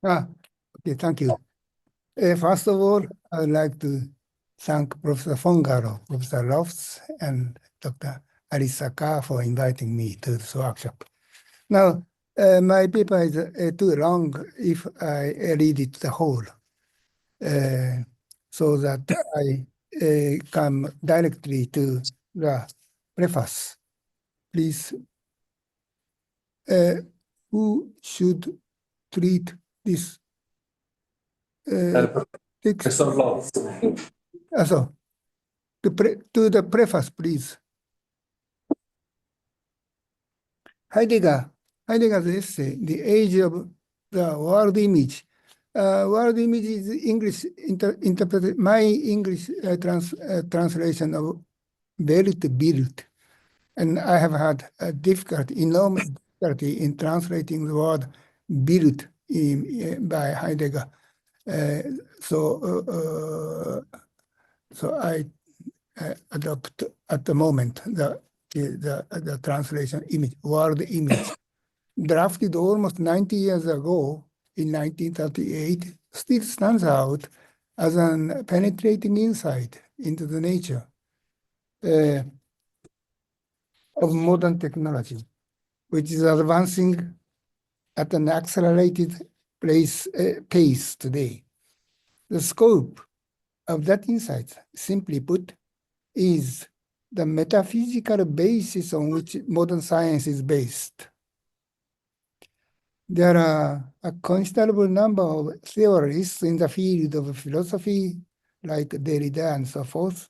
Okay, thank you. First of all, I would like to thank Professor Fongaro, Professor Lofts, and Dr. Arisaka for inviting me to this workshop. Now, my paper is too long if I read it the whole, so that I come directly to the preface. Please, who should treat this text? So, to the preface, please. Heidegger's essay, The Age of the World Image. World image is English interpreted. My English translation of built, and I have had a enormous difficulty in translating the word built by Heidegger. So I adopt at the moment the translation image, world image, drafted almost 90 years ago in 1938, still stands out as an penetrating insight into the nature of modern technology, which is advancing at an accelerated pace today. The scope of that insight, simply put, is the metaphysical basis on which modern science is based. There are a considerable number of theorists in the field of philosophy, like Derrida and so forth,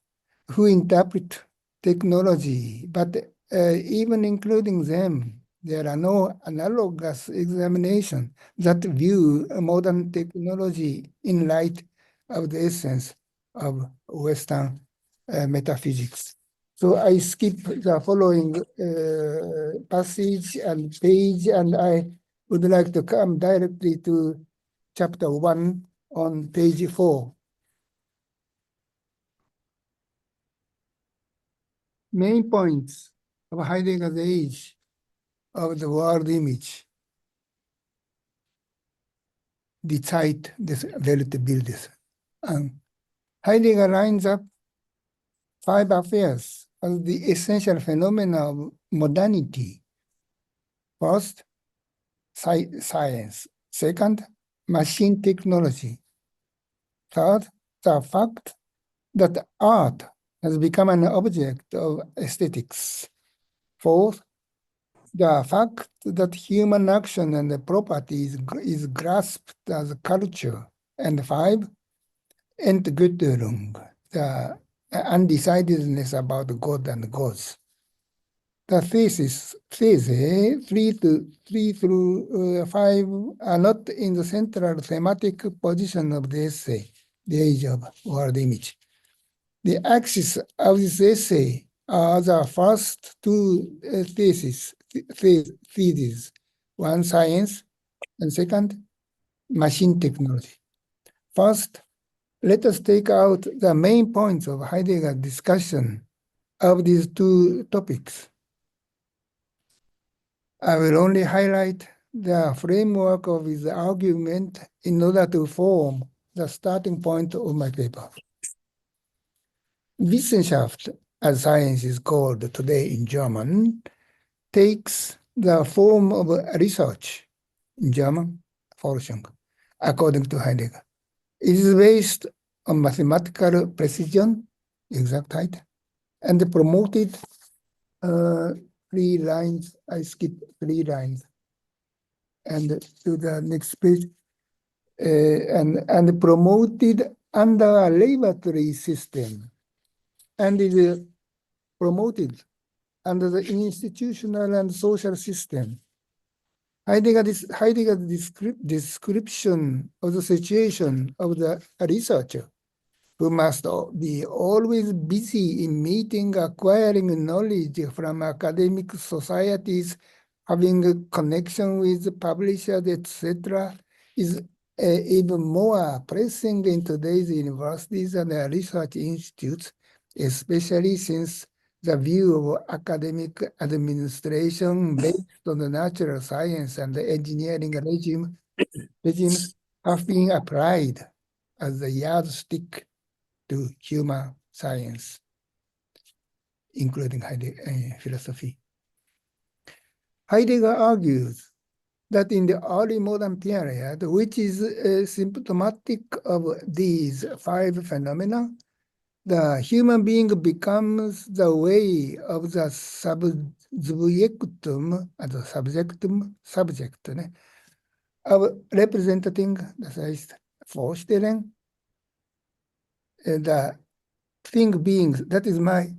who interpret technology, but even including them, there are no analogous examinations that view modern technology in light of the essence of Western metaphysics. So I skip the following passage and page, and I would like to come directly to chapter 1 on page 4. Main points of Heidegger's age of the world image. Die Zeit des Weltbildes. And Heidegger lines up 5 affairs as the essential phenomena of modernity. First, science. Second, machine technology. Third, the fact that art has become an object of aesthetics. Fourth, the fact that human action and property is grasped as culture. And 5, Entgüterung, the undecidedness about God and gods. The theses 3 through 5 are not in the central thematic position of the essay, The Age of World Image. The axis of this essay are the first 2 theses, one science, and second, machine technology. First, let us take out the main points of Heidegger's discussion of these 2 topics. I will only highlight the framework of his argument in order to form the starting point of my paper. Wissenschaft, as science is called today in German, takes the form of research, in German, Forschung, according to Heidegger. It is based on mathematical precision, exactheit, and promoted 3 lines. I skip 3 lines. And to the next page. And promoted under a laboratory system. And is promoted under the institutional and social system. Heidegger's description of the situation of the researcher, who must be always busy in meeting, acquiring knowledge from academic societies, having a connection with publishers, etc., is even more pressing in today's universities and research institutes, especially since the view of academic administration based on the natural science and the engineering regimes have been applied as a yardstick to human science, including philosophy. Heidegger argues that in the early modern period, which is symptomatic of these five phenomena, the human being becomes the way of the subjectum, subject, of representing, das heißt, Vorstellen, the thing beings, that is my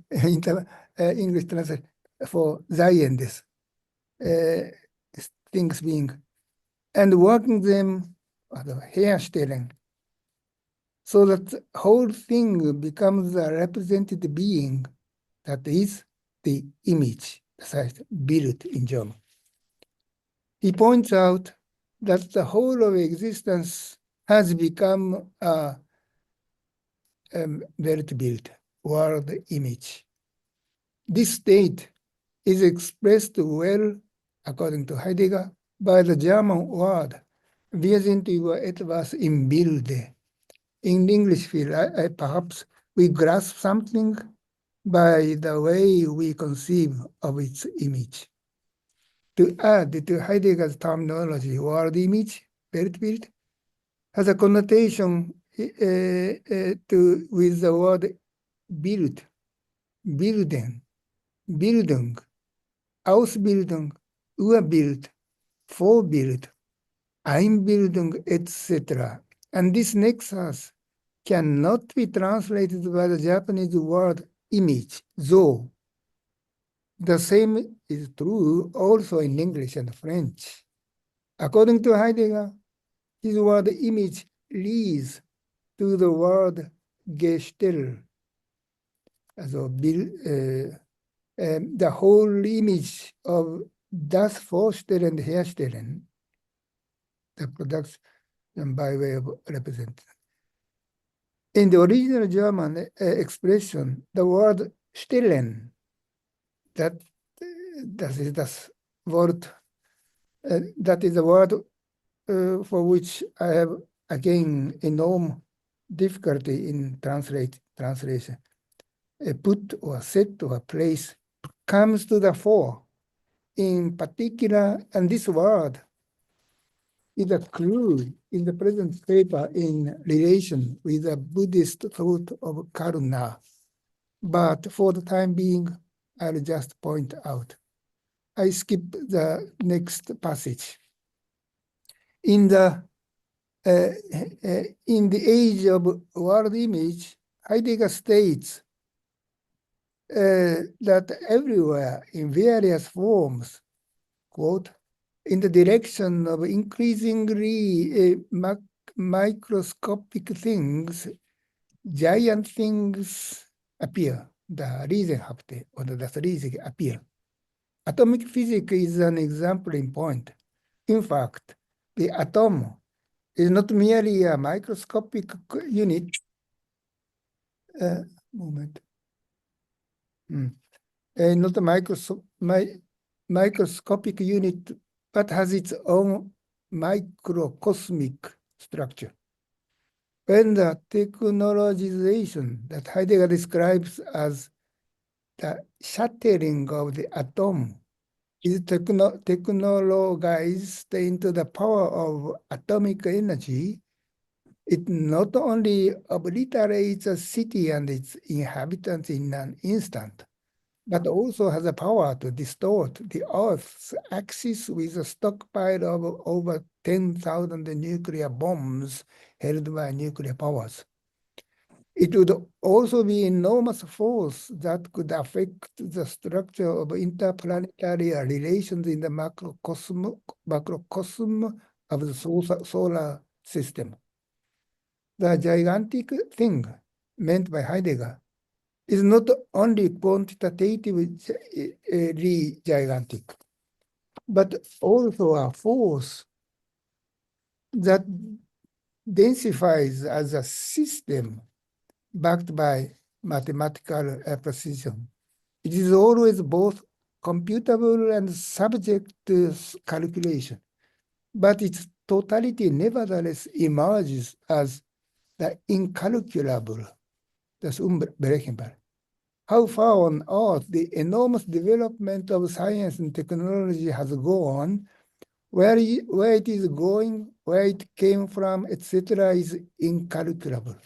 English translation for Sein des, things being, and working them, herstellen, so that the whole thing becomes a represented being that is the image, das heißt, Bild in German. He points out that the whole of existence has become a Weltbild, world image. This state is expressed well, according to Heidegger, by the German word, wir sind über etwas im Bilde. In English, perhaps we grasp something by the way we conceive of its image. To add to Heidegger's terminology, world image, Weltbild, has a connotation with the word Bild, Bilden, Bildung, Ausbildung, Urbild, Vorbild, Einbildung, etc. And this nexus cannot be translated by the Japanese word image, zo. The same is true also in English and French. According to Heidegger, his word image leads to the word Gestell. So, the whole image of das Vorstellen and Herstellen, the production by way of representation. In the original German expression, the word stellen, that is das Wort, that is a word for which I have, again, enormous difficulty in translation. A put or set or place comes to the fore. In particular, and this word is a clue in the present paper in relation with the Buddhist thought of karuna. But for the time being, I'll just point out. I skip the next passage. In the age of world image, Heidegger states that everywhere in various forms, quote, in the direction of increasingly microscopic things, giant things appear. The Riesenhafte or das Riesige appear. Atomic physics is an example in point. In fact, the atom is not merely a microscopic unit. Not a microscopic unit, but has its own microcosmic structure. When the technologization that Heidegger describes as the shattering of the atom is technologized into the power of atomic energy, it not only obliterates a city and its inhabitants in an instant, but also has the power to distort the Earth's axis with a stockpile of over 10,000 nuclear bombs held by nuclear powers. It would also be enormous force that could affect the structure of interplanetary relations in the macrocosm of the solar system. The gigantic thing meant by Heidegger is not only quantitatively gigantic, but also a force that densifies as a system backed by mathematical precision. It is always both computable and subject to calculation, but its totality nevertheless emerges as the incalculable, das Unberechenbare. How far on earth the enormous development of science and technology has gone, where it is going, where it came from, etc., is incalculable.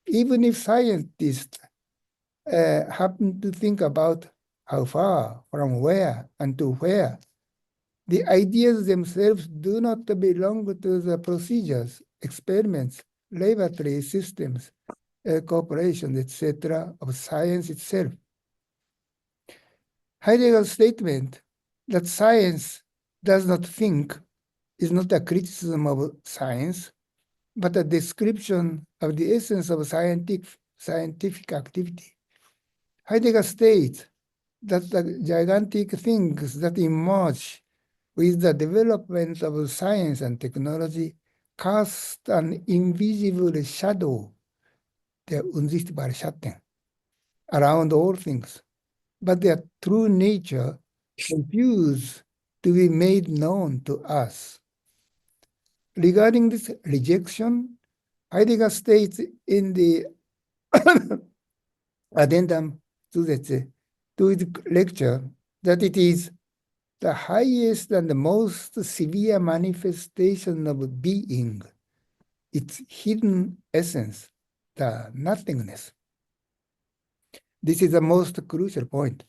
Even if scientists happen to think about how far, from where, and to where, the ideas themselves do not belong to the procedures, experiments, laboratory systems, corporations, etc., of science itself. Heidegger's statement that science does not think is not a criticism of science, but a description of the essence of scientific activity. Heidegger states that the gigantic things that emerge with the development of science and technology cast an invisible shadow, der unsichtbare Schatten, around all things, but their true nature refuse to be made known to us. Regarding this rejection, Heidegger states in the addendum to his lecture that it is the highest and the most severe manifestation of being, its hidden essence, the nothingness. This is the most crucial point,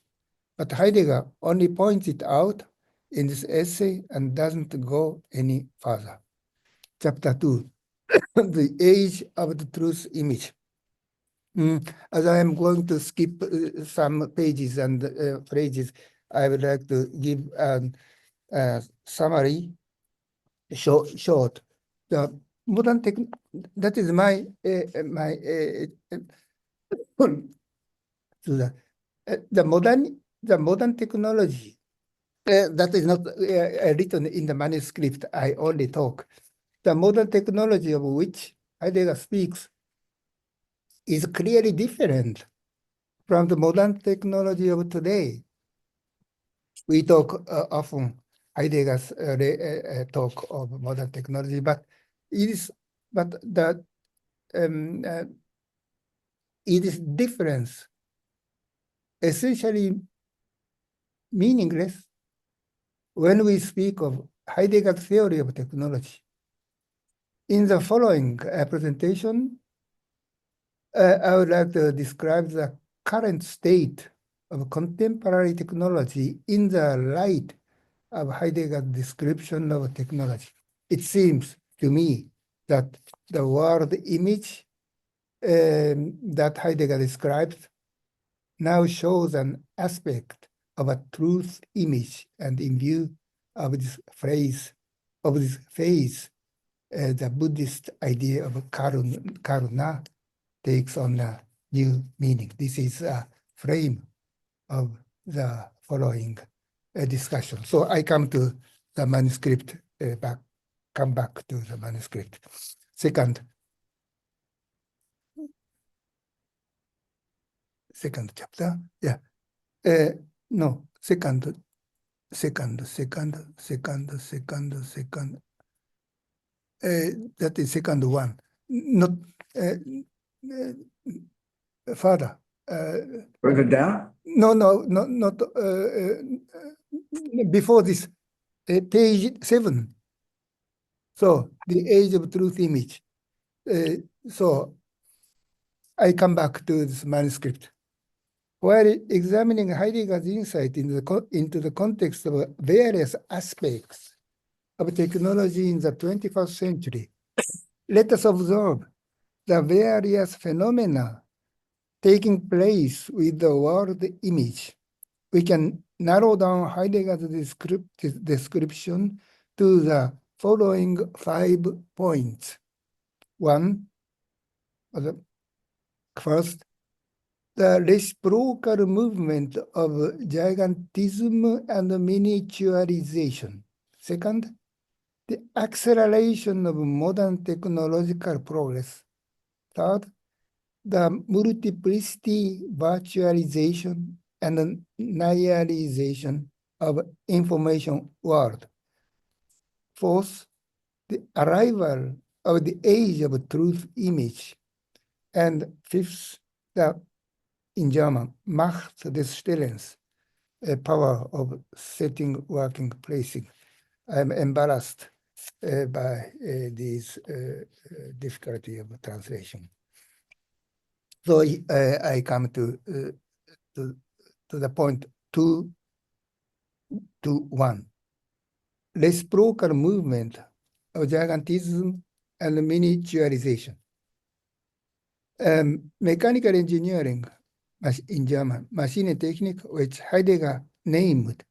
but Heidegger only points it out in this essay and doesn't go any further. Chapter 2, the age of the truth image. As I am going to skip some pages and phrases, I would like to give a summary, short. The modern that is my the modern technology that is not written in the manuscript. I only talk. The modern technology of which Heidegger speaks is clearly different from the modern technology of today. We talk often Heidegger's talk of modern technology, but it is difference essentially meaningless when we speak of Heidegger's theory of technology. In the following presentation, I would like to describe the current state of contemporary technology in the light of Heidegger's description of technology. It seems to me that the world image that Heidegger describes now shows an aspect of a truth image, and in view of this phase, the Buddhist idea of karuna takes on a new meaning. This is a frame of the following discussion. So I come to the manuscript, come back to the manuscript. Second chapter, yeah. No, second. That is second one. Not further. Further down? No, not before this, page 7. So the age of truth image. So I come back to this manuscript. While examining Heidegger's insight into the context of various aspects of technology in the 21st century, let us observe the various phenomena taking place with the world image. We can narrow down Heidegger's description to the following 5 points. One, first, the reciprocal movement of gigantism and miniaturization. Second, the acceleration of modern technological progress. Third, the multiplicity, virtualization, and nihilization of information world. Fourth, the arrival of the age of truth image, and fifth, in German, Macht des Stellens, a power of setting, working, placing. I'm embarrassed by this difficulty of translation. So I come to the point 2.1. Reciprocal movement of gigantism and miniaturization. Mechanical engineering, in German, machine technique, which Heidegger named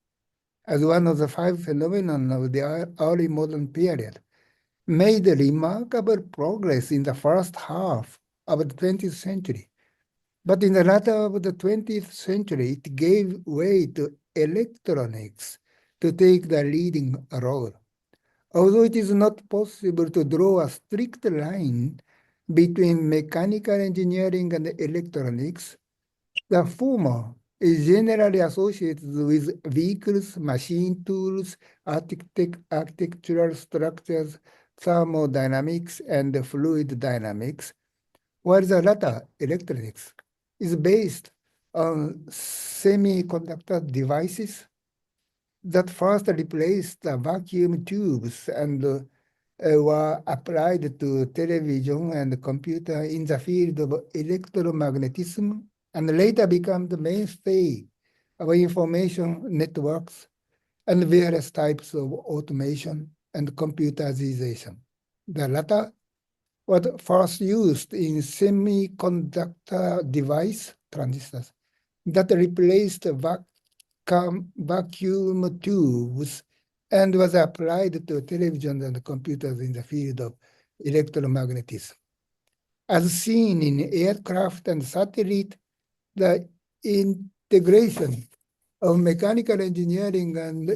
as one of the 5 phenomena of the early modern period, made remarkable progress in the first half of the 20th century. But in the latter of the 20th century, it gave way to electronics to take the leading role. Although it is not possible to draw a strict line between mechanical engineering and electronics, the former is generally associated with vehicles, machine tools, architectural structures, thermodynamics, and fluid dynamics, while the latter, electronics, is based on semiconductor devices that first replaced the vacuum tubes and were applied to television and computer in the field of electromagnetism, and later became the mainstay of information networks and various types of automation and computerization. The latter was first used in semiconductor device transistors that replaced vacuum tubes and was applied to television and computers in the field of electromagnetism. As seen in aircraft and satellite, the integration of mechanical engineering and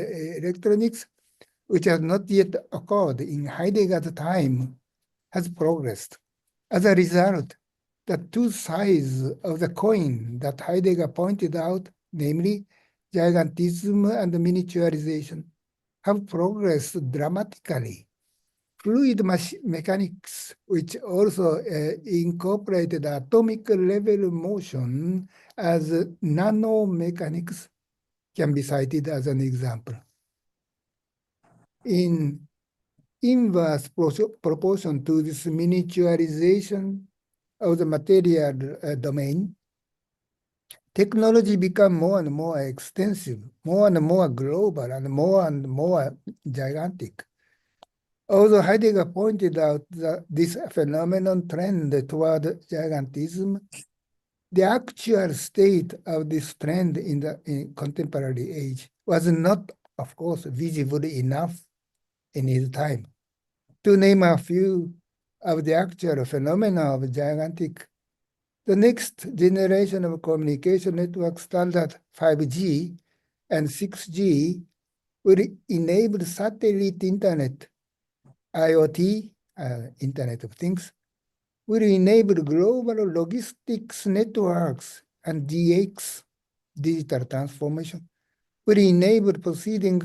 electronics, which has not yet occurred in Heidegger's time, has progressed. As a result, the two sides of the coin that Heidegger pointed out, namely gigantism and miniaturization, have progressed dramatically. Fluid mechanics, which also incorporated atomic level motion as nanomechanics, can be cited as an example. In inverse proportion to this miniaturization of the material domain, technology become more and more extensive, more and more global, and more gigantic. Although Heidegger pointed out this phenomenon trend toward gigantism, the actual state of this trend in the contemporary age was not, of course, visible enough in his time. To name a few of the actual phenomena of gigantic, the next generation of communication network standard 5G and 6G will enable satellite internet, IoT, Internet of Things, will enable global logistics networks, and DX, digital transformation, will enable processing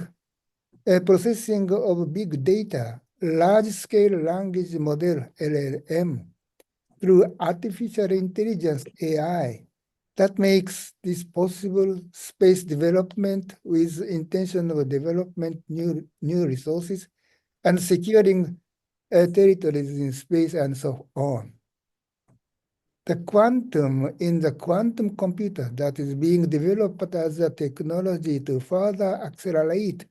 of big data, large-scale language model, LLM, through artificial intelligence, AI, that makes this possible space development with intention of development new resources and securing territories in space and so on. The quantum in the quantum computer that is being developed as a technology to further accelerate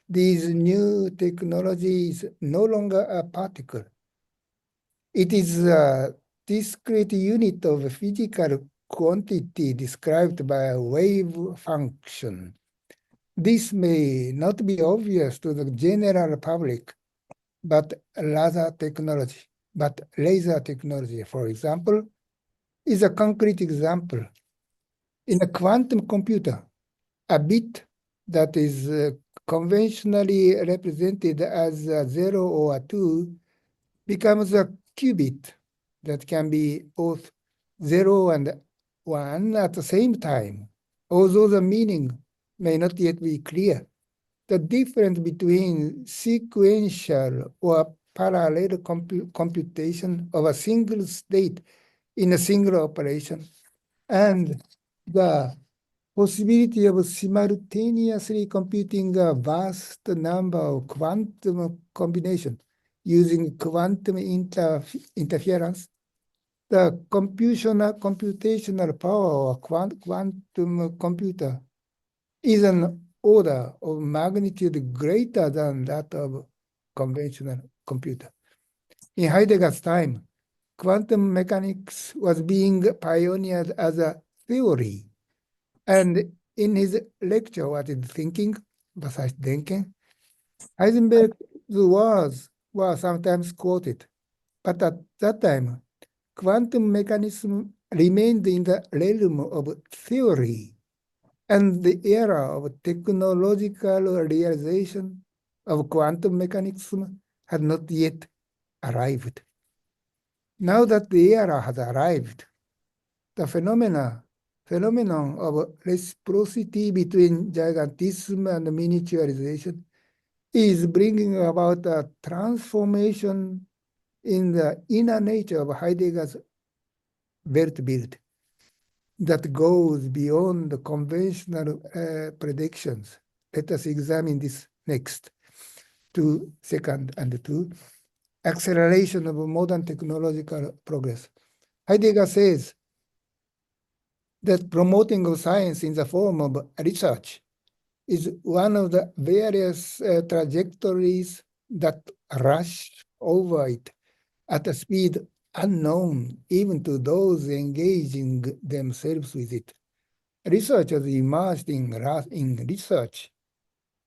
these new technologies no longer a particle. It is a discrete unit of physical quantity described by a wave function. This may not be obvious to the general public, but laser technology, for example, is a concrete example. In a quantum computer, a bit that is conventionally represented as a 0 or a 2 becomes a qubit that can be both 0 and 1 at the same time, although the meaning may not yet be clear. the difference between sequential or parallel computation of a single state in a single operation and the possibility of simultaneously computing a vast number of quantum combinations using quantum interference. The computational power of quantum computer is an order of magnitude greater than that of conventional computer. In Heidegger's time, quantum mechanics was being pioneered as a theory. And in his lecture, What is Thinking? Was heißt Denken? Heisenberg's words were sometimes quoted. But at that time, quantum mechanism remained in the realm of theory, and the era of technological realization of quantum mechanism had not yet arrived. Now that the era has arrived, the phenomenon of reciprocity between gigantism and miniaturization is bringing about a transformation in the inner nature of Heidegger's Weltbild that goes beyond the conventional predictions. Let us examine this next. Second and two, acceleration of modern technological progress. Heidegger says that promoting of science in the form of research is one of the various trajectories that rush over it at a speed unknown even to those engaging themselves with it. Research has emerged in research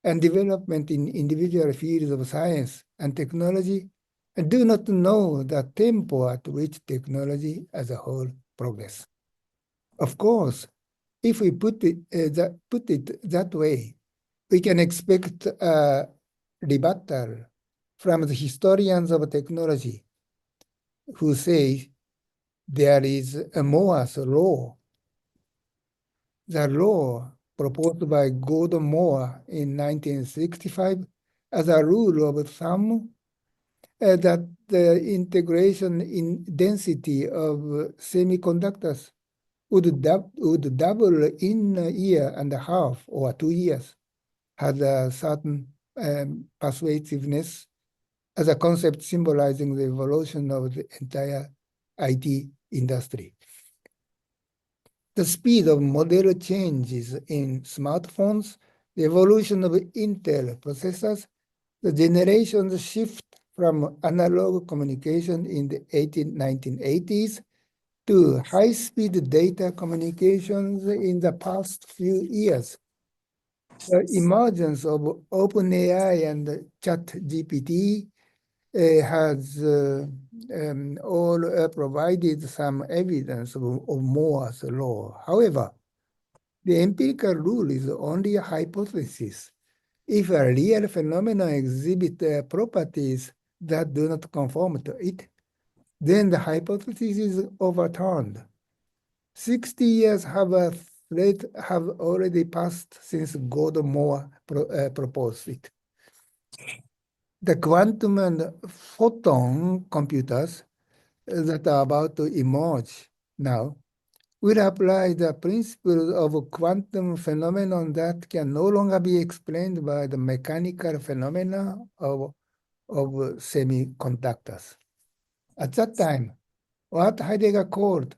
and development in individual fields of science and technology and do not know the tempo at which technology as a whole progresses. Of course, if we put it that way, we can expect a rebuttal from the historians of technology who say there is a Moore's law. The law proposed by Gordon Moore in 1965 as a rule of thumb that the integration in density of semiconductors would double in a year and a half or 2 years, had a certain persuasiveness as a concept symbolizing the evolution of the entire IT industry. The speed of model changes in smartphones, the evolution of Intel processors, the generations shift from analog communication in the 1980s to high-speed data communications in the past few years. The emergence of OpenAI and ChatGPT has all provided some evidence of Moore's law. However, the empirical rule is only a hypothesis. If a real phenomenon exhibits properties that do not conform to it, then the hypothesis is overturned. 60 years have already passed since Gordon Moore proposed it. The quantum and photon computers that are about to emerge now will apply the principles of quantum phenomenon that can no longer be explained by the mechanical phenomena of semiconductors. At that time, what Heidegger called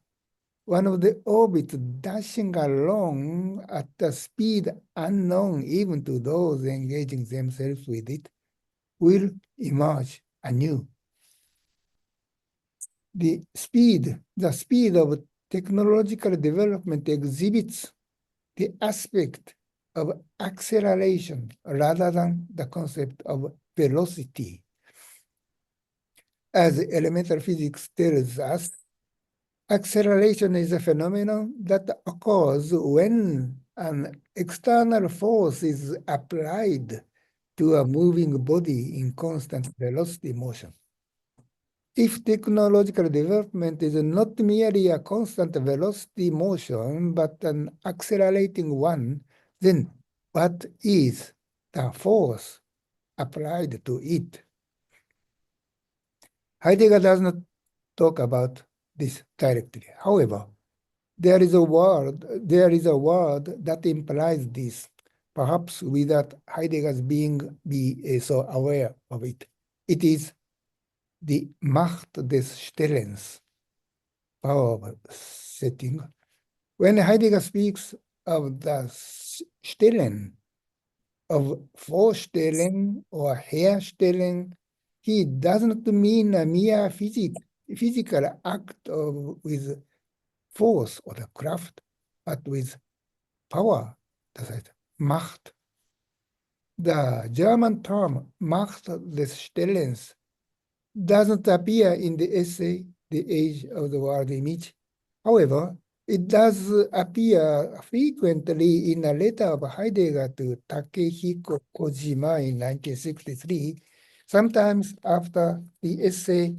one of the orbits dashing along at a speed unknown even to those engaging themselves with it will emerge anew. The speed of technological development exhibits the aspect of acceleration rather than the concept of velocity. As elementary physics tells us, acceleration is a phenomenon that occurs when an external force is applied to a moving body in constant velocity motion. If technological development is not merely a constant velocity motion, but an accelerating one, then what is? the force applied to it. Heidegger does not talk about this directly. However, there is a word that implies this, perhaps without Heidegger's be so aware of it. It is the Macht des Stellens, power of setting. When Heidegger speaks of the Stellen, of Vorstellen or Herstellen, he does not mean a mere physical act with force or the craft, but with power, das heißt Macht. The German term Macht des Stellens doesn't appear in the essay, The Age of the World Image. However, it does appear frequently in a letter of Heidegger to Takehiko Kojima in 1963, sometimes after the essay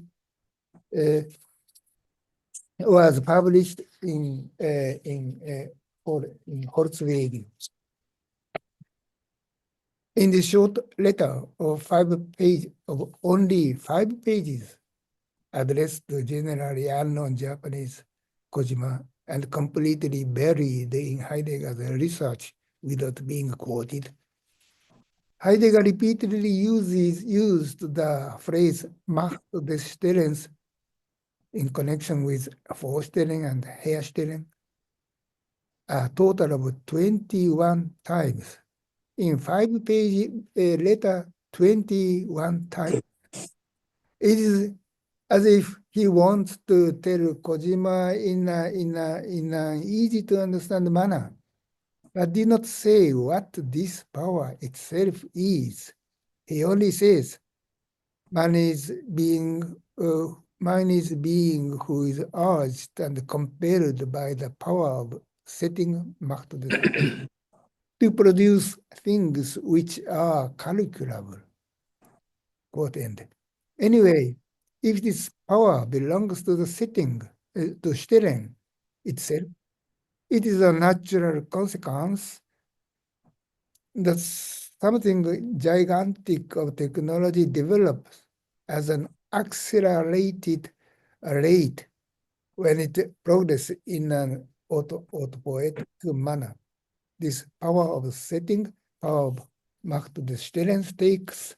was published in Holzweg. In the short letter of only 5 pages, addressed to generally unknown Japanese Kojima and completely buried in Heidegger's research without being quoted, Heidegger repeatedly used the phrase Macht des Stellens in connection with Vorstellen and Herstellen a total of 21 times. In 5-page letter, 21 times. It is as if he wants to tell Kojima in an easy to understand manner, but did not say what this power itself is. He only says, man is being who is urged and compelled by the power of setting Macht des to produce things which are calculable. Quote end. Anyway, if this power belongs to the setting, to Stellen itself, it is a natural consequence that something gigantic of technology develops as an accelerated rate when it progresses in an autopoietic manner. This power of setting, power of Macht des Stellens takes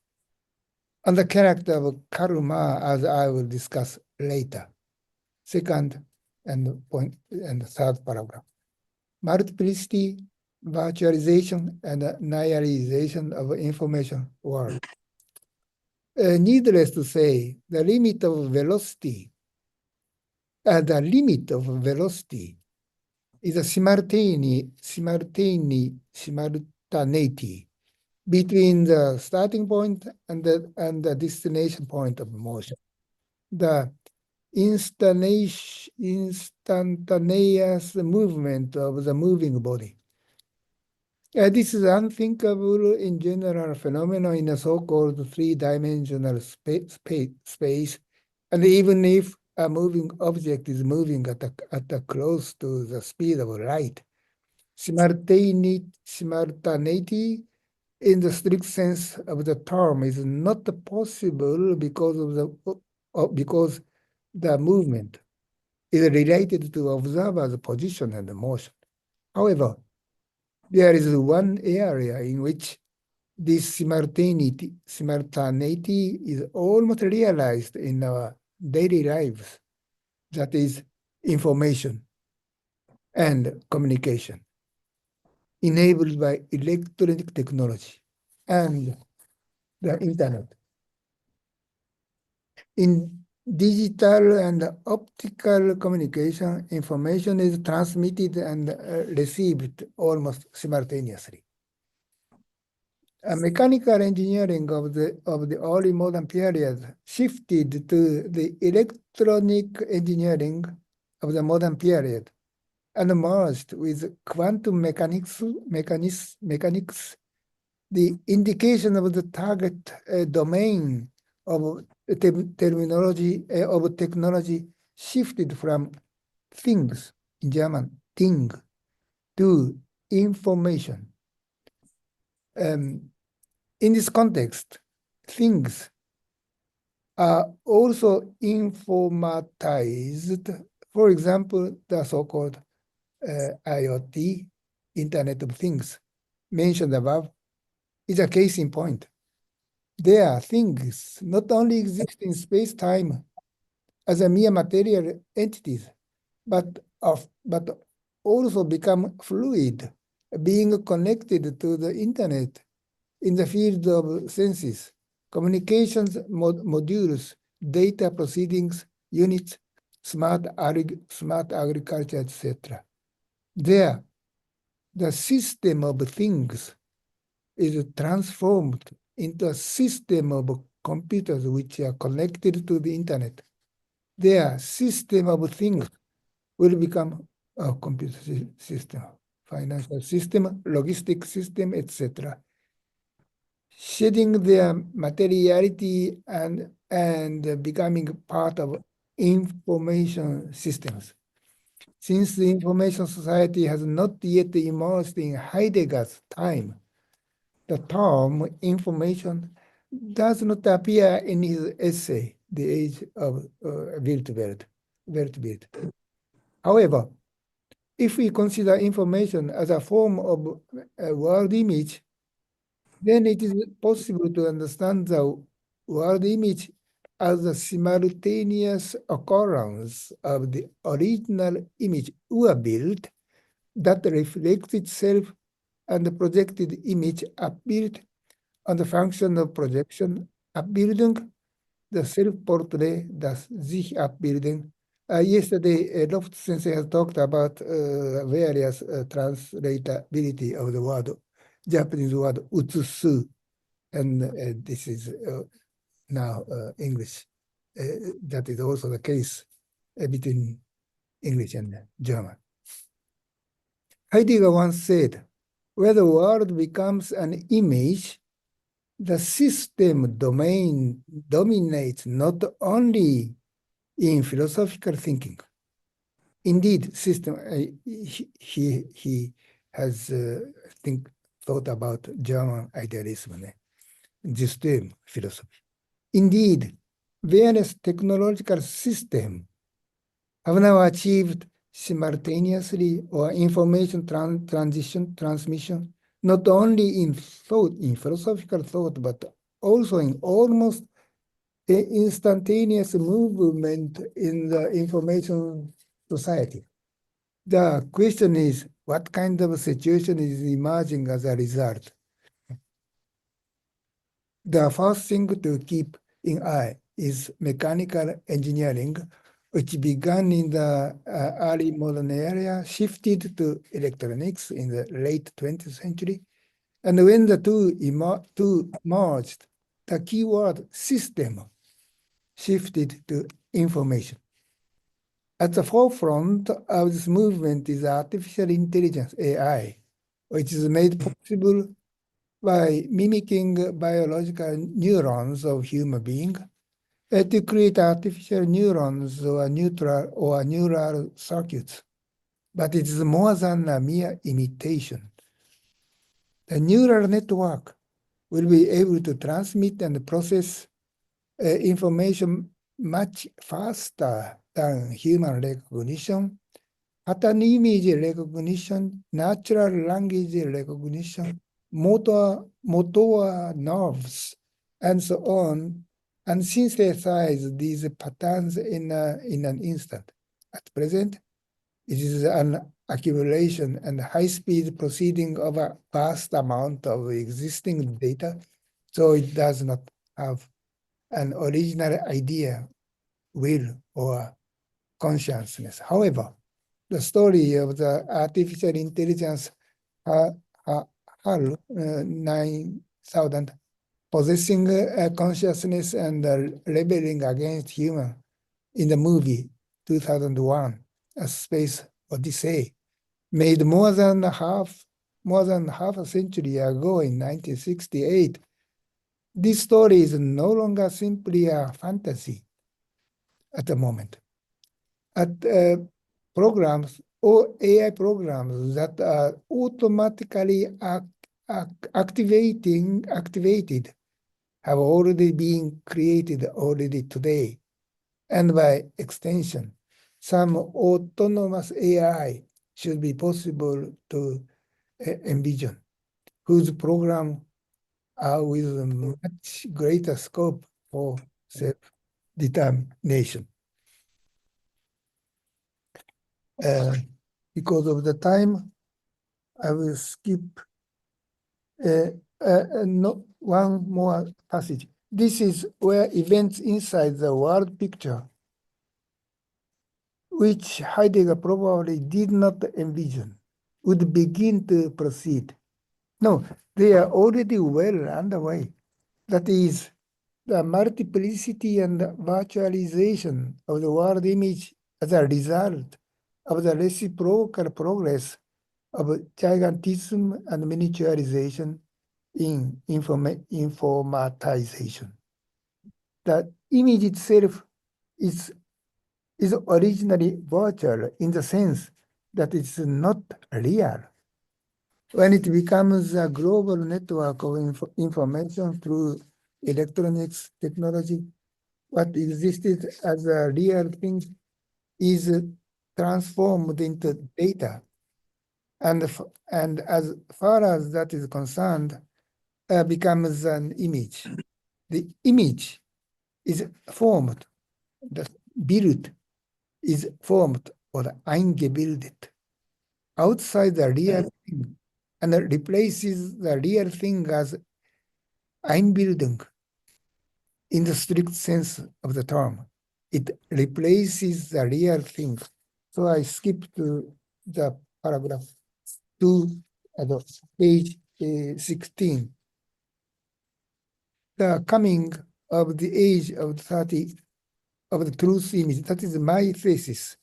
on the character of karma, as I will discuss later. Second and third paragraph. Multiplicity, virtualization, and nihilization of information world. Needless to say, the limit of velocity is a simultaneity between the starting point and the destination point of motion. The instantaneous movement of the moving body. This is unthinkable in general phenomena in a so-called three-dimensional space, and even if a moving object is moving at close to the speed of light, simultaneity in the strict sense of the term is not possible because the movement is related to observer's position and motion. However, there is one area in which this simultaneity is almost realized in our daily lives. That is information and communication enabled by electronic technology and the internet. In digital and optical communication, information is transmitted and received almost simultaneously. Mechanical engineering of the early modern period shifted to the electronic engineering of the modern period and merged with quantum mechanics, the indication of the target domain of technology shifted from things, in German, Ding, to information. In this context, things are also informatized. For example, the so-called IoT, Internet of Things, mentioned above, is a case in point. There are things not only exist in space-time as a mere material entities, but also become fluid, being connected to the internet in the field of senses, communications modules, data proceedings, units, smart agriculture, etc. There, the system of things is transformed into a system of computers which are connected to the internet. Their system of things will become a computer system, financial system, logistic system, etc., shedding their materiality and becoming part of information systems. Since the information society has not yet emerged in Heidegger's time, the term information does not appear in his essay, The Age of Weltbild. However, if we consider information as a form of a world image, then it is possible to understand the world image as a simultaneous occurrence of the original image Urbild that reflects itself and the projected image Abbild on the function of projection Abbildung, the self-portrait, das Sich-Abbildung. Yesterday, Loft Sensei has talked about various translatability of the word, Japanese word utsu, and this is now English. That is also the case between English and German. Heidegger once said, where the world becomes an image, the system domain dominates not only in philosophical thinking. Indeed, system, he has thought about German idealism, system philosophy. Indeed, various technological systems have now achieved simultaneously or information transmission, not only in thought, in philosophical thought, but also in almost instantaneous movement in the information society. The question is, what kind of situation is emerging as a result? The first thing to keep in eye is mechanical engineering, which began in the early modern era, shifted to electronics in the late 20th century. And when the two merged, the keyword system shifted to information. At the forefront of this movement is artificial intelligence, AI, which is made possible by mimicking biological neurons of human beings to create artificial neurons or neural circuits. But it is more than a mere imitation. The neural network will be able to transmit and process information much faster than human recognition, pattern image recognition, natural language recognition, motor nerves, and so on, and synthesize these patterns in an instant. At present, it is an accumulation and high-speed proceeding of a vast amount of existing data, so it does not have an original idea, will, or consciousness. However, the story of the artificial intelligence HAL 9000 possessing consciousness and rebelling against human in the movie 2001, A Space Odyssey, made more than half a century ago in 1968. This story is no longer simply a fantasy at the moment. At programs or AI programs that are automatically activated have already been created already today. And by extension, some autonomous AI should be possible to envision, whose program are with much greater scope for self-determination. Because of the time, I will skip one more passage. This is where events inside the world picture, which Heidegger probably did not envision, would begin to proceed. No, they are already well underway. That is, the multiplicity and virtualization of the world image as a result of the reciprocal progress of gigantism and miniaturization in informatization. The image itself is originally virtual in the sense that it's not real. When it becomes a global network of information through electronics technology, what existed as a real thing is transformed into data. And as far as that is concerned, becomes an image. The image is formed, the Bild is formed or eingebildet outside the real thing and replaces the real thing as Einbildung in the strict sense of the term. It replaces the real thing. So I skip to the paragraph 2 at page 16. The coming of the age of 30 of the truth image, that is my thesis.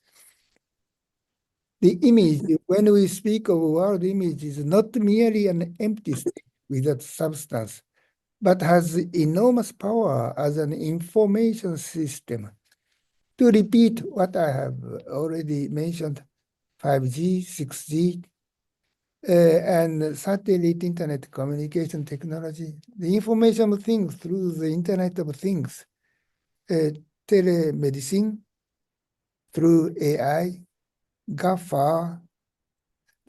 The image, when we speak of world image, is not merely an empty state without substance, but has enormous power as an information system. To repeat what I have already mentioned, 5G, 6G, and satellite internet communication technology, the information of things through the Internet of Things, telemedicine, through AI, GAFA,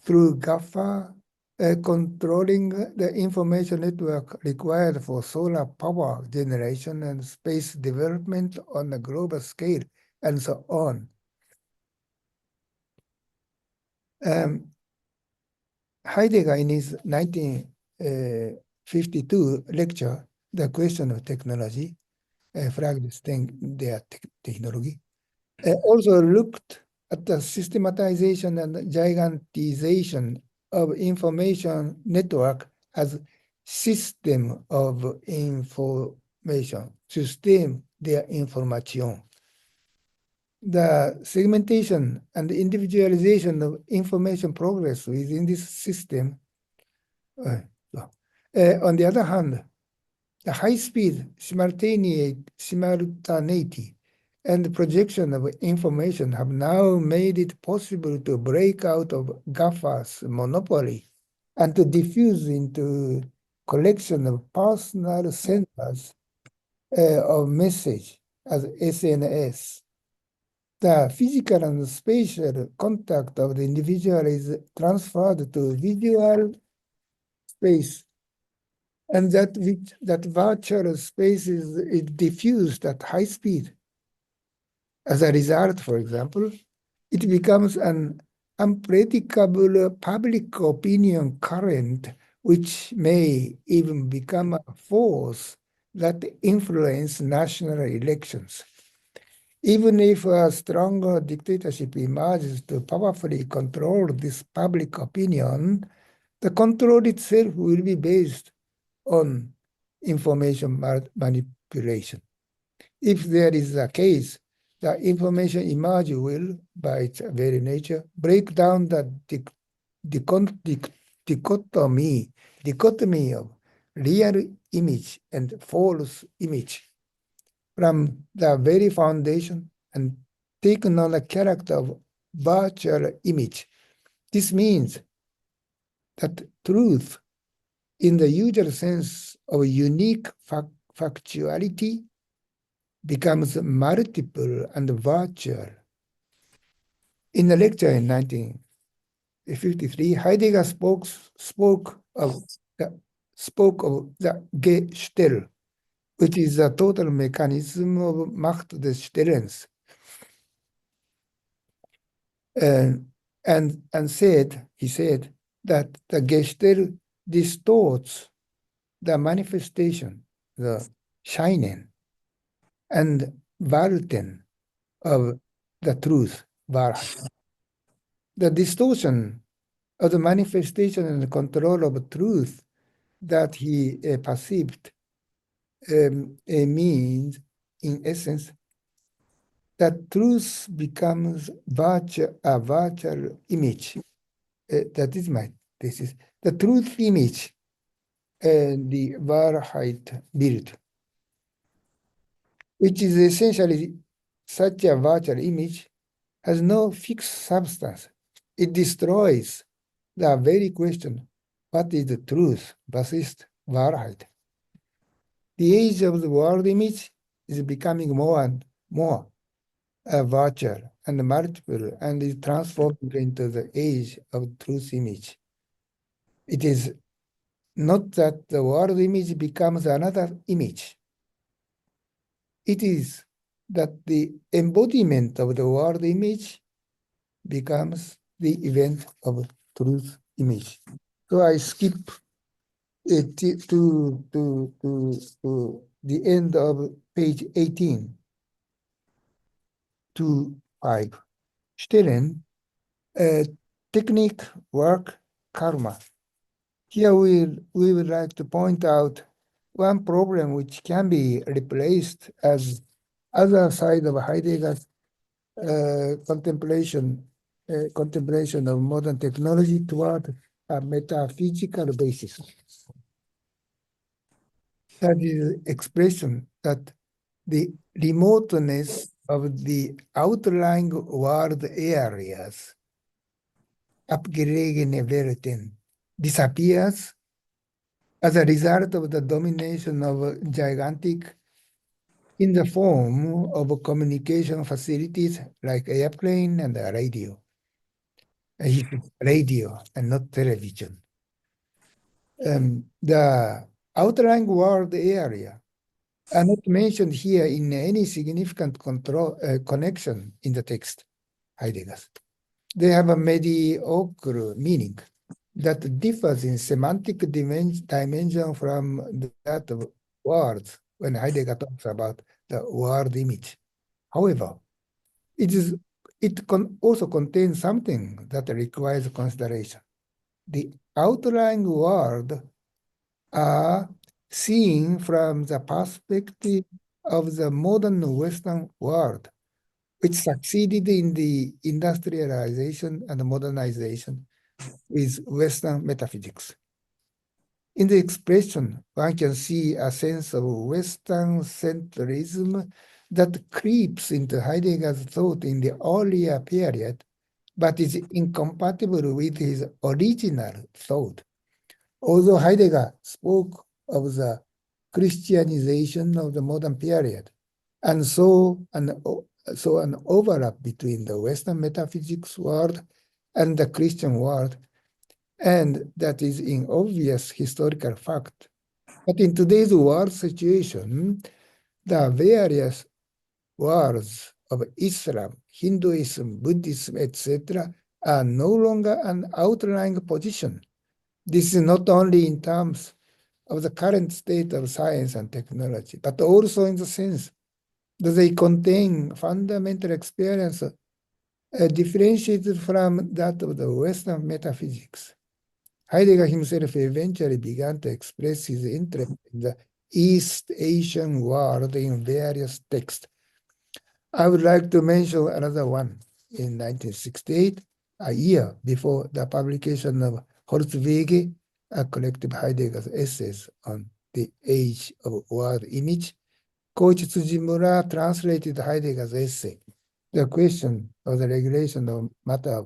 through GAFA, controlling the information network required for solar power generation and space development on a global scale, and so on. Heidegger, in his 1952 lecture, The Question of Technology, Fragestellung der Technologie, also looked at the systematization and gigantization of information network as system of information, System der Information. The segmentation and individualization of information progress within this system. On the other hand, the high-speed simultaneity and projection of information have now made it possible to break out of GAFA's monopoly and to diffuse into collection of personal centers of message as SNS. The physical and spatial contact of the individual is transferred to visual space, and that virtual space is diffused at high speed. As a result, for example, it becomes an unpredictable public opinion current, which may even become a force that influence national elections. Even if a stronger dictatorship emerges to powerfully control this public opinion, the control itself will be based on information manipulation. If there is a case, the information emerge will, by its very nature, break down the dichotomy of real image and false image from the very foundation and taken on the character of virtual image. This means that truth in the usual sense of unique factuality, becomes multiple and virtual. In the lecture in 1953, Heidegger spoke of the Gestell, which is the total mechanism of Macht des Stellens, and he said that the Gestell distorts the manifestation, the Scheinen, and Walten of the truth, Wahrheit. The distortion of the manifestation and the control of truth that he perceived means, in essence, that truth becomes a virtual image. That is my thesis. The truth image, the Wahrheit Bild, which is essentially such a virtual image, has no fixed substance. It destroys the very question, what is the truth versus Wahrheit? The age of the world image is becoming more and more virtual and multiple, and is transformed into the age of truth image. It is not that the world image becomes another image. It is that the embodiment of the world image becomes the event of truth image. So I skip it to the end of page 18 to 5. Stellen, technique, work, karma. Here we would like to point out one problem which can be replaced as other side of Heidegger's contemplation of modern technology toward a metaphysical basis. That is expression that the remoteness of the outlying world areas, abgelegene Welten, disappears as a result of the domination of gigantic in the form of communication facilities like airplane and radio. Radio and not television. The outlying world area are not mentioned here in any significant connection in the text, Heidegger's. They have a mediocre meaning that differs in semantic dimension from that of words when Heidegger talks about the world image. However, it also contains something that requires consideration. The outlying world are seen from the perspective of the modern Western world, which succeeded in the industrialization and modernization with Western metaphysics. In the expression, one can see a sense of Western centrism that creeps into Heidegger's thought in the earlier period, but is incompatible with his original thought. Although Heidegger spoke of the Christianization of the modern period, and so an overlap between the Western metaphysics world and the Christian world, and that is in obvious historical fact. But in today's world situation, the various worlds of Islam, Hinduism, Buddhism, etc., are no longer an outlying position. This is not only in terms of the current state of science and technology, but also in the sense that they contain fundamental experience differentiated from that of the Western metaphysics. Heidegger himself eventually began to express his interest in the East Asian world in various texts. I would like to mention another one. In 1968, a year before the publication of Holzwege, a collective Heidegger's essays on the age of world image, Koichi Tsujimura translated Heidegger's essay, The Question of the Regulation of Matter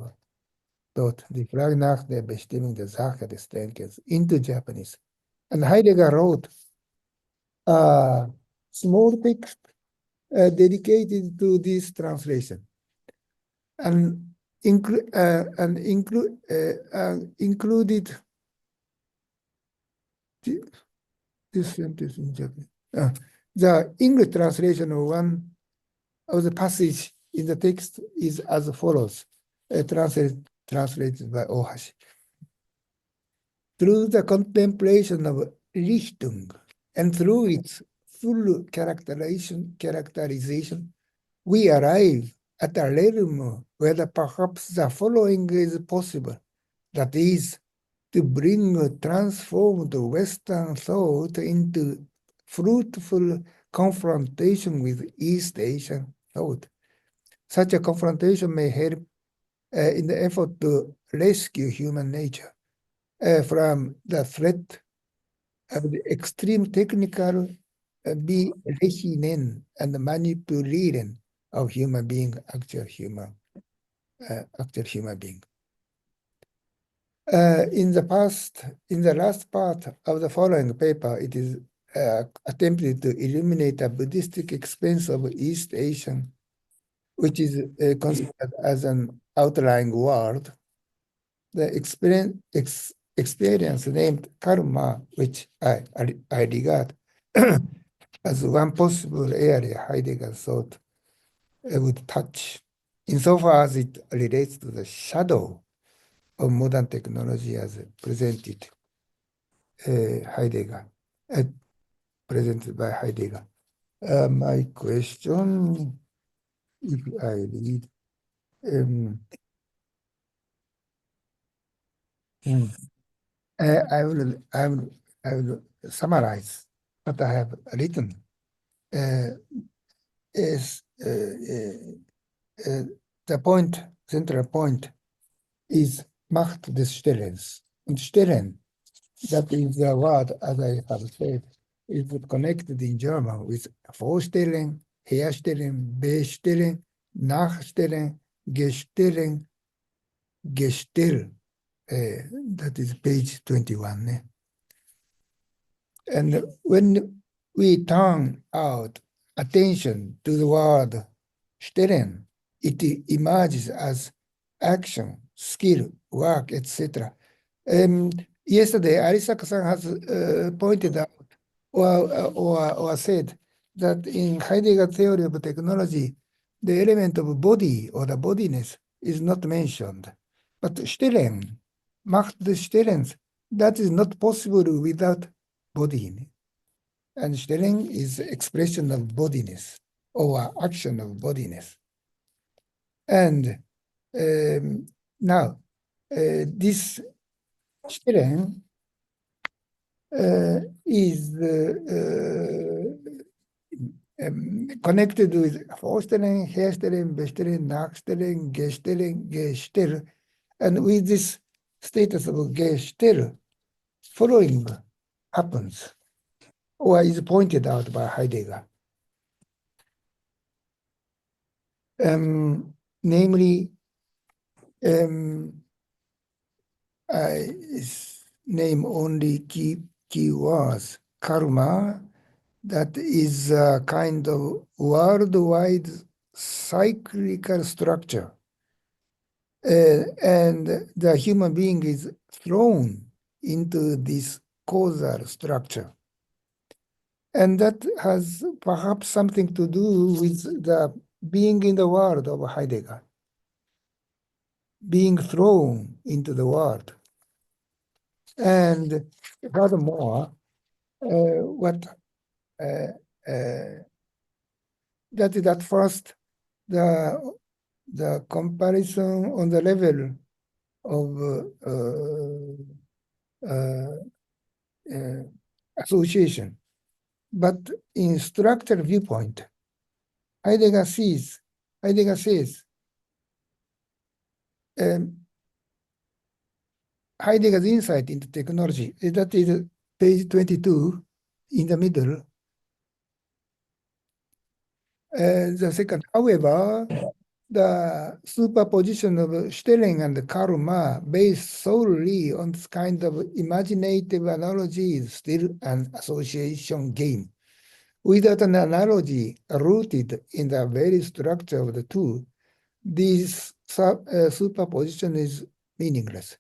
dot die Frage nach der Bestimmung der Sache des Denkens, into Japanese. And Heidegger wrote a small text dedicated to this translation, and included this sentence in Japanese. The English translation of one of the passage in the text is as follows, translated by ŌHASHI. Through the contemplation of Richtung and through its full characterization, we arrive at a realm where perhaps the following is possible. That is, to bring transformed Western thought into fruitful confrontation with East Asian thought. Such a confrontation may help in the effort to rescue human nature from the threat of the extreme technical berechnungen and manipulating of human being, actual human being. In the last part of the following paper, it is attempted to illuminate a Buddhistic experience of East Asian, which is considered as an outlying world. The experience named karma, which I regard as one possible area Heidegger thought would touch, insofar as it relates to the shadow of modern technology as presented presented by Heidegger. My question, if I read, I will summarize what I have written. The central point is Macht des Stellens. And Stellen, that is the word, as I have said, is connected in German with Vorstellen, Herstellen, Bestellen, Nachstellen, Gestellen, Gestell. That is page 21. And when we turn out attention to the word Stellen, it emerges as action, skill, work, etc. Yesterday, Arisaka-san has pointed out or said that in Heidegger theory of technology, the element of body or the bodiness is not mentioned. But Stellen, Macht des Stellens, that is not possible without body. And Stellen is expression of bodiness or action of bodiness. And now, this Stellen is connected with Vorstellen, Herstellen, Bestellen, Nachstellen, Gestellen, Gestell. And with this status of Gestell, following happens, or is pointed out by Heidegger. Namely, I name only key words. Karma, that is a kind of worldwide cyclical structure. And the human being is thrown into this causal structure. And that has perhaps something to do with the being in the world of Heidegger, being thrown into the world. And furthermore, that is at first the comparison on the level of association. But in structural viewpoint, Heidegger says, Heidegger's insight into technology, that is page 22 in the middle. The second, however, the superposition of Stelling and karma based solely on this kind of imaginative analogy is still an association game. Without an analogy rooted in the very structure of the two, this superposition is meaningless.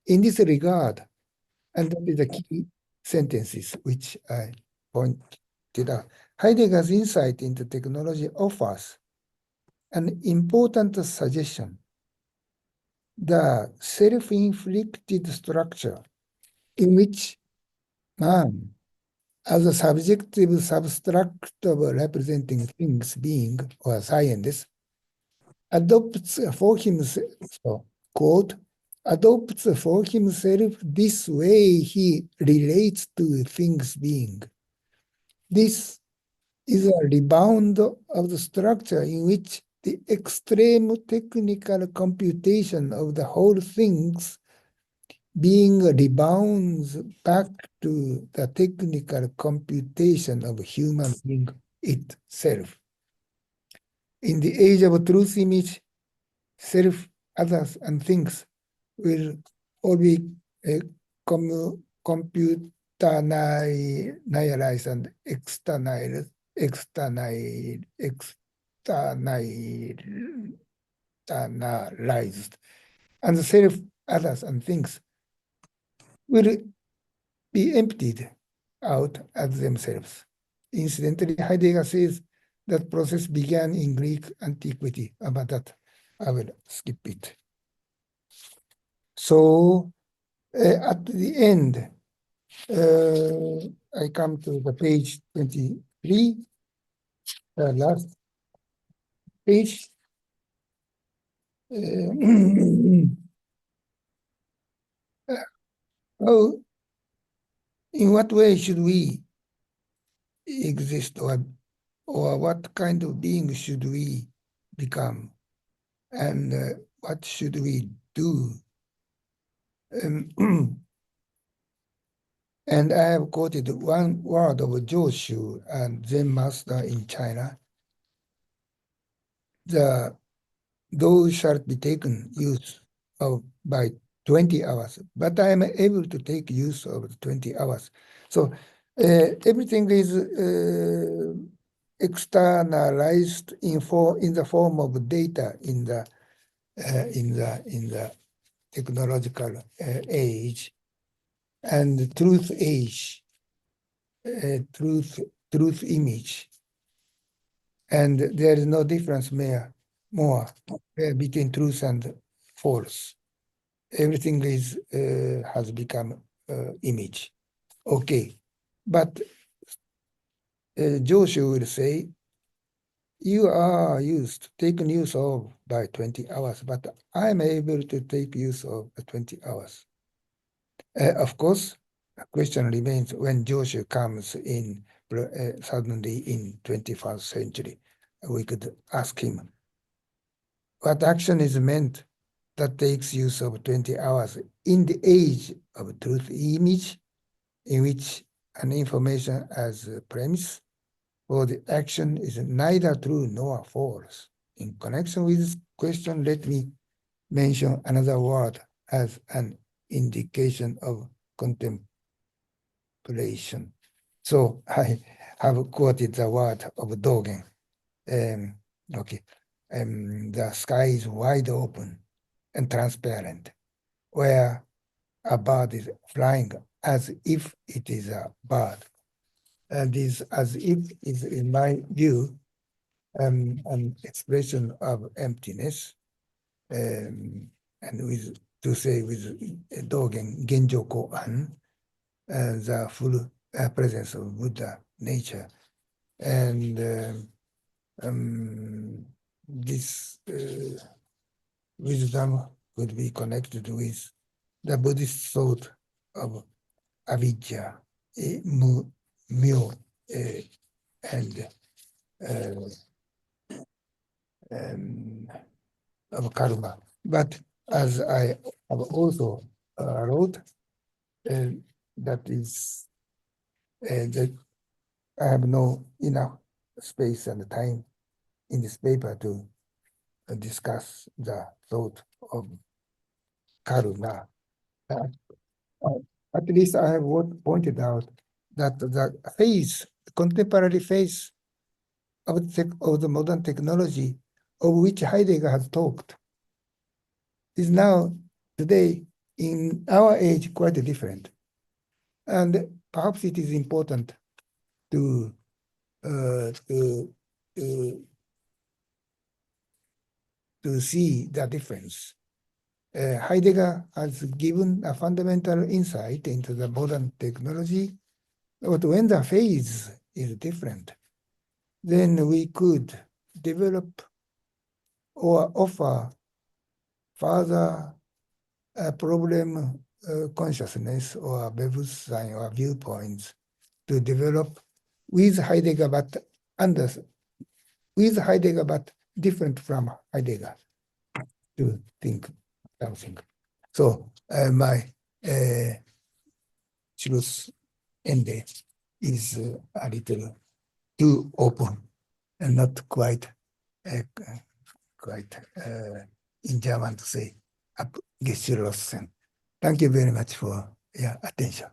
In this regard, and that is the key sentences which I pointed out, Heidegger's insight into technology offers an important suggestion. The self-inflicted structure in which man, as a subjective substract of representing things, being, or science, adopts for himself, so, quote, adopts for himself this way he relates to things being. This is a rebound of the structure in which the extreme technical computation of the whole things being rebounds back to the technical computation of human being itself. In the age of truth image, self, others, and things will all be computerized and externalized, and the self, others, and things will be emptied out as themselves. Incidentally, Heidegger says that process began in Greek antiquity, but that I will skip it. So at the end, I come to the page 23, the last page. How, in what way should we exist, or what kind of being should we become, and what should we do? And I have quoted one word of Joshu, and Zen master in China. Those shall be taken use of by 20 hours, but I am able to take use of 20 hours. So everything is externalized in the form of data in the technological age and truth age, truth image, and there is no difference more between truth and false. Everything is has become image. Okay, but Joshua will say, you are taken use of by 20 hours, but I'm able to take use of 20 hours. Of course, the question remains when Joshua comes in suddenly in 21st century, we could ask him, what action is meant that takes use of 20 hours in the age of truth image, in which an information as a premise for the action is neither true nor false. In connection with this question, let me mention another word as an indication of contemplation. So I have quoted the word of Dogen. Okay. The sky is wide open and transparent, where a bird is flying as if it is a bird. And this as if is, in my view, an expression of emptiness, and with Dogen, Genjo Koan, the full presence of Buddha nature. And this wisdom could be connected with the Buddhist thought of avidya, myo, and of karma. But as I have also wrote, that is that I have no enough space and time in this paper to discuss the thought of karuna. At least I have pointed out that the phase, contemporary phase of the modern technology of which Heidegger has talked is now, today, in our age, quite different. And perhaps it is important to see the difference. Heidegger has given a fundamental insight into the modern technology, but when the phase is different, then we could develop or offer further problem consciousness or Bewusstsein or viewpoints to develop with Heidegger, but different from Heidegger, to think something. So my truth ende is a little too open and not quite in German to say abgeschlossen. Thank you very much for your attention.